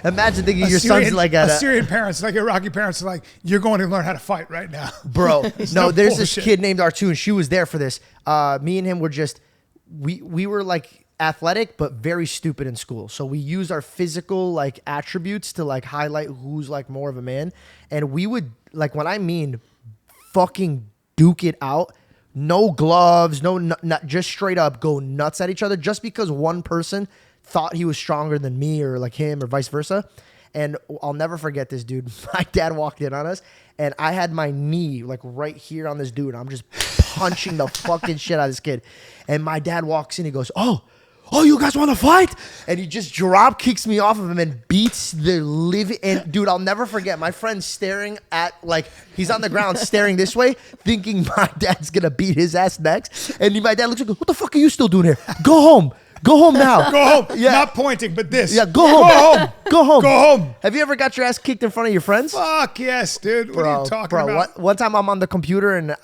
Imagine thinking your son's like Assyrian parents, like Iraqi parents, are like, you're going to learn how to fight right now. Bro, no, there's bullshit. this kid named R2, and she was there for this. Me and him were just, we were like athletic, but very stupid in school. So we used our physical like attributes to like highlight who's like more of a man. And we would, like, when I mean fucking duke it out, no gloves, not just straight up go nuts at each other just because one person thought he was stronger than me or like him or vice versa. And I'll never forget this, dude. My dad walked in on us and I had my knee like right here on this dude. I'm just punching the fucking shit out of this kid. And my dad walks in, he goes, oh, you guys want to fight? And he just drop kicks me off of him and beats the living. And dude, I'll never forget my friend staring at, like, he's on the ground staring this way, thinking my dad's gonna beat his ass next. And my dad looks like, what the fuck are you still doing here? Go home. Go home now. Go home. Yeah. Not pointing, but this. Yeah, go home. Go home. Go home. Go home. Have you ever got your ass kicked in front of your friends? Fuck yes, dude. What are you talking about? One time I'm on the computer and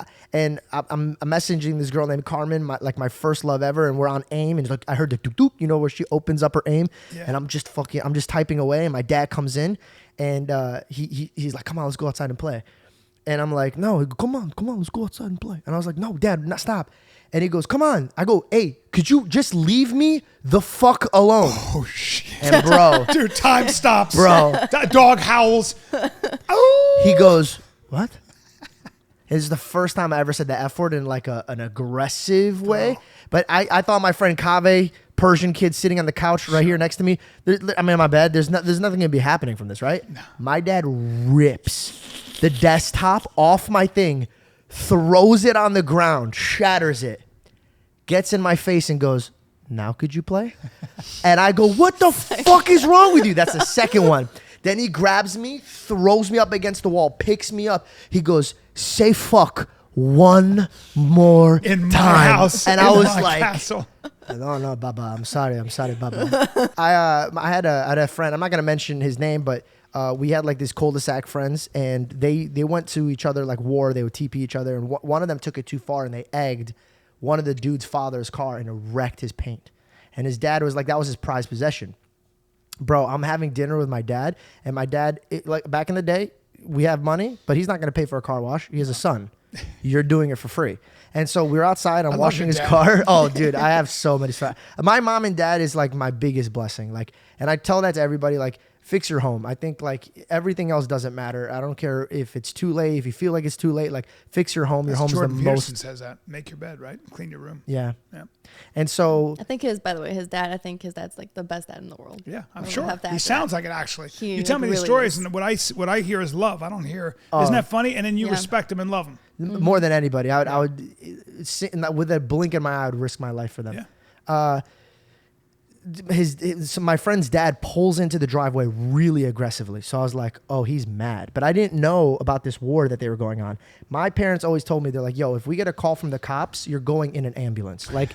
I'm messaging this girl named Carmen, my first love ever, and we're on AIM, and like I heard the doop doop, you know, where she opens up her AIM, and I'm just typing away, and my dad comes in, and he's like, come on, let's go outside and play. And I'm like, no, come on, let's go outside and play. And I was like, no, Dad, stop. And he goes, come on. I go, hey, could you just leave me the fuck alone? Oh, shit. And bro. Dude, time stops. Bro. Dog howls. He goes, what? This is the first time I ever said the F word in like an aggressive way. But I thought my friend Kaveh, Persian kid sitting on the couch right here next to me. I'm in my bed. There's nothing going to be happening from this, right? No. My dad rips the desktop off my thing, throws it on the ground, shatters it, gets in my face and goes, now could you play? And I go, what the fuck is wrong with you? That's the second one. Then he grabs me, throws me up against the wall, picks me up. He goes, say fuck one more in time. My house. And I was like, castle. No, Baba. I'm sorry, Baba. I had a friend. I'm not gonna mention his name, but we had like this cul-de-sac friends, and they went to each other like war. They would TP each other, and one of them took it too far, and they egged one of the dude's father's car and it wrecked his paint. And his dad was like, that was his prized possession. Bro, I'm having dinner with my dad, and my dad, like back in the day, we have money, but he's not gonna pay for a car wash. He has a son. You're doing it for free. And so we're outside. I'm washing his car. Oh, dude, I have so many stuff. My mom and dad is like my biggest blessing. Like, and I tell that to everybody, like, fix your home. I think like everything else doesn't matter. I don't care if it's too late, if you feel like it's too late, like fix your home. Your home is the most. Jordan says that. Make your bed, right? Clean your room. Yeah. And so I think by the way, his dad's like the best dad in the world. Yeah, I'm sure. He sounds like it actually. You tell me really these stories, and what I hear is love. I don't hear, isn't that funny? And then you respect him and love him. More than anybody. I would sit in that, with a blink in my eye, I would risk my life for them. Yeah. So my friend's dad pulls into the driveway really aggressively. So I was like, oh, he's mad. But I didn't know about this war that they were going on. My parents always told me, they're like, yo, if we get a call from the cops, you're going in an ambulance. Like,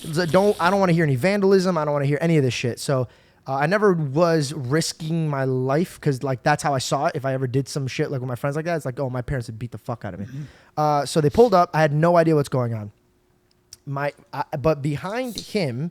I don't want to hear any vandalism. I don't want to hear any of this shit. So I never was risking my life because like that's how I saw it. If I ever did some shit like with my friends like that, it's like, oh, my parents would beat the fuck out of me. Mm-hmm. So they pulled up. I had no idea what's going on. But behind him,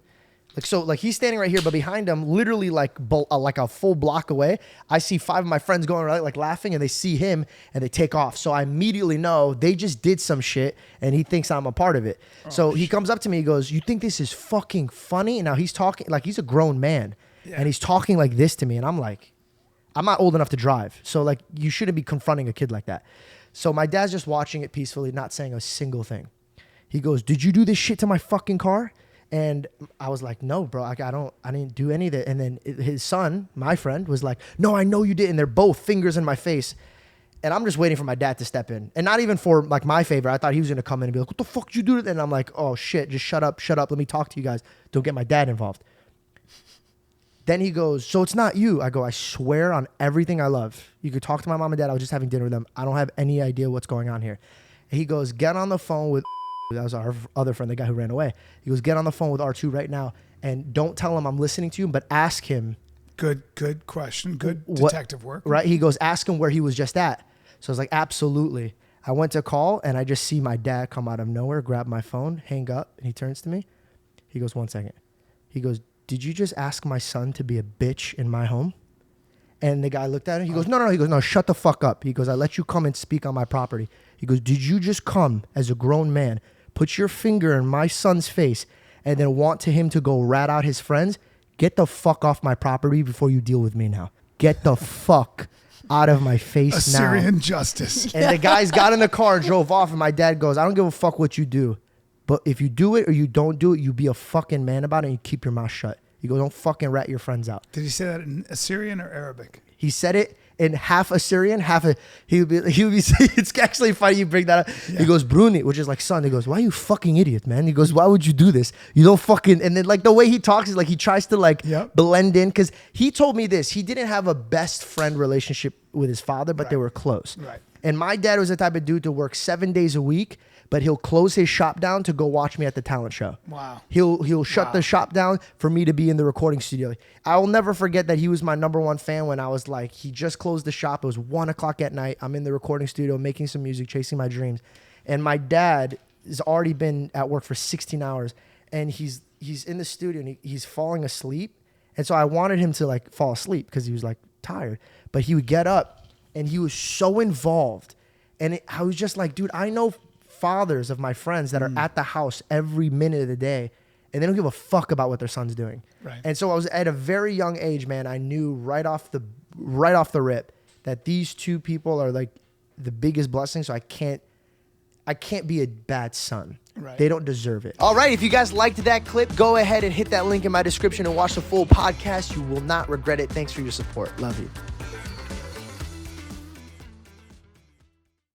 like he's standing right here, but behind him, literally like a full block away, I see 5 of my friends going right, like laughing, and they see him and they take off. So I immediately know they just did some shit, and he thinks I'm a part of it. So he comes up to me, he goes, "You think this is fucking funny?" And now he's talking like he's a grown man, and he's talking like this to me, and I'm like, I'm not old enough to drive, so like you shouldn't be confronting a kid like that. So my dad's just watching it peacefully, not saying a single thing. He goes, "Did you do this shit to my fucking car?" And I was like, no, bro, I didn't do any of that. And then his son, my friend, was like, no, I know you did. And they're both fingers in my face. And I'm just waiting for my dad to step in. And not even for like my favor. I thought he was going to come in and be like, what the fuck did you do? And I'm like, oh shit, just shut up. Let me talk to you guys. Don't get my dad involved. Then he goes, so it's not you. I go, I swear on everything I love. You could talk to my mom and dad. I was just having dinner with them. I don't have any idea what's going on here. And he goes, get on the phone with... That was our other friend, the guy who ran away. He goes, get on the phone with R2 right now and don't tell him I'm listening to you, but ask him. Good question. Good detective work. Right? He goes, ask him where he was just at. So I was like, absolutely. I went to call and I just see my dad come out of nowhere, grab my phone, hang up, and he turns to me. He goes, 1 second. He goes, did you just ask my son to be a bitch in my home? And the guy looked at him. He goes, no. He goes, no, shut the fuck up. He goes, I let you come and speak on my property. He goes, did you just come as a grown man, put your finger in my son's face, and then want to him to go rat out his friends? Get the fuck off my property before you deal with me now. Get the fuck out of my face Assyrian now. justice. And the guys got in the car and drove off. And my dad goes, I don't give a fuck what you do. But if you do it or you don't do it, you be a fucking man about it and you keep your mouth shut. You go, don't fucking rat your friends out. Did he say that in Assyrian or Arabic? He said it in half Assyrian, he would be it's actually funny you bring that up. Yeah. He goes, Bruni, which is like son. He goes, why are you fucking idiot, man? He goes, why would you do this? You don't fucking, and then like the way he talks is like he tries to like blend in. Cause he told me this, he didn't have a best friend relationship with his father, but they were close. Right. And my dad was the type of dude to work 7 days a week, but he'll close his shop down to go watch me at the talent show. Wow. He'll shut the shop down for me to be in the recording studio. I will never forget that he was my #1 fan when I was like, he just closed the shop. It was 1 o'clock at night. I'm in the recording studio making some music, chasing my dreams. And my dad has already been at work for 16 hours. And he's in the studio and he's falling asleep. And so I wanted him to like fall asleep because he was like tired. But he would get up and he was so involved. And I was just like, dude, I know fathers of my friends that are at the house every minute of the day and they don't give a fuck about what their son's doing. Right. And so I was at a very young age, man, I knew right off the rip that these two people are like the biggest blessing. So I can't be a bad son. Right. They don't deserve it. All right. If you guys liked that clip, go ahead and hit that link in my description and watch the full podcast. You will not regret it. Thanks for your support. Love you.